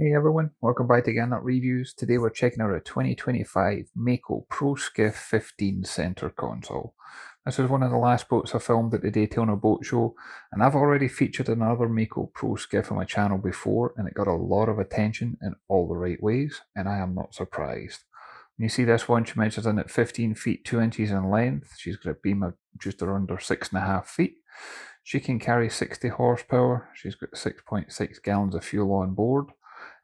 Hey everyone, welcome back to Garnock Reviews. Today we're checking out a 2025 Mako Pro Skiff 15 center console. This is one of the last boats I filmed at the Daytona Boat Show, and I've already featured another Mako Pro Skiff on my channel before, and it got a lot of attention in all the right ways, and I am not surprised. When you see this one, she measures in at 15 feet 2 inches in length. She's got a beam of just under 6.5 feet. She can carry 60 horsepower. She's got 6.6 gallons of fuel on board.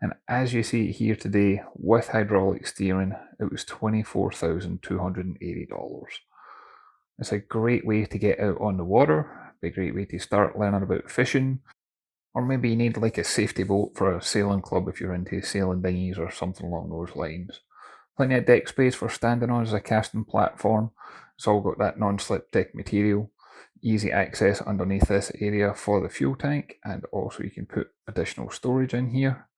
And as you see here today, with hydraulic steering, it was $24,280. It's a great way to get out on the water, a great way to start learning about fishing, or maybe you need like a safety boat for a sailing club if you're into sailing dinghies or something along those lines. Plenty of deck space for standing on as a casting platform. It's all got that non-slip deck material. Easy access underneath this area for the fuel tank, and also you can put additional storage in here.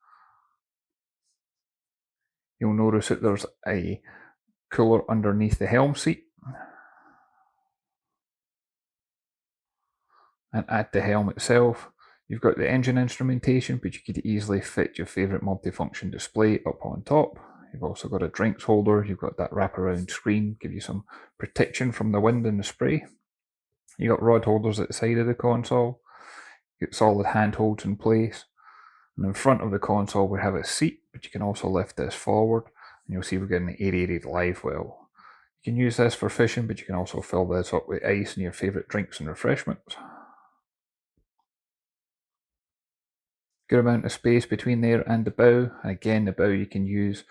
You'll notice that there's a cooler underneath the helm seat. And at the helm itself, you've got the engine instrumentation, but you could easily fit your favourite multifunction display up on top. You've also got a drinks holder, you've got that wraparound screen, give you some protection from the wind and the spray. You've got rod holders at the side of the console, you've got solid handholds in place. And in front of the console we have a seat, but you can also lift this forward, and you'll see we're getting an aerated live well. You can use this for fishing, but you can also fill this up with ice and your favourite drinks and refreshments. Good amount of space between there and the bow, and again the bow you can use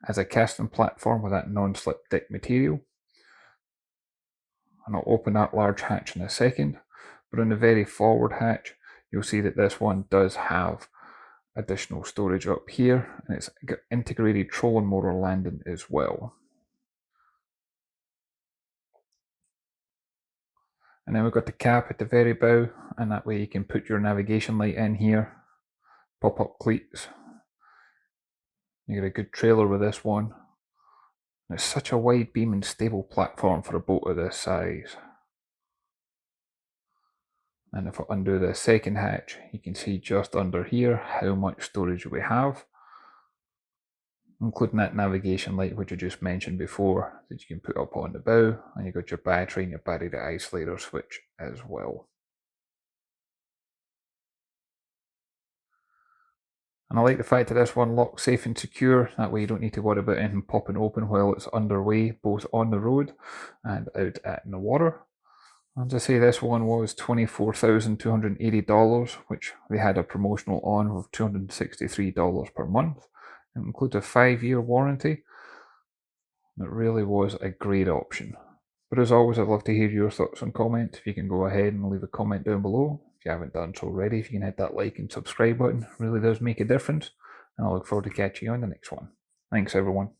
as a casting platform with that non-slip deck material. And I'll open that large hatch in a second, but on the very forward hatch you'll see that this one does have additional storage up here, and it's got integrated trolling motor landing as well. And then we've got the cap at the very bow, and that way you can put your navigation light in here, pop up cleats. You get a good trailer with this one. And it's such a wide beam and stable platform for a boat of this size. And if I undo the second hatch, you can see just under here how much storage we have, including that navigation light which I just mentioned before that you can put up on the bow, and you've got your battery and your battery to isolator switch as well. And I like the fact that this one locks safe and secure, that way you don't need to worry about anything popping open while it's underway, both on the road and out in the water. And to say this one was $24,280, which they had a promotional on of $263 per month. It includes a 5-year warranty. It really was a great option. But as always, I'd love to hear your thoughts and comments. If you can go ahead and leave a comment down below. If you haven't done so already, if you can hit that like and subscribe button, it really does make a difference. And I look forward to catching you on the next one. Thanks everyone.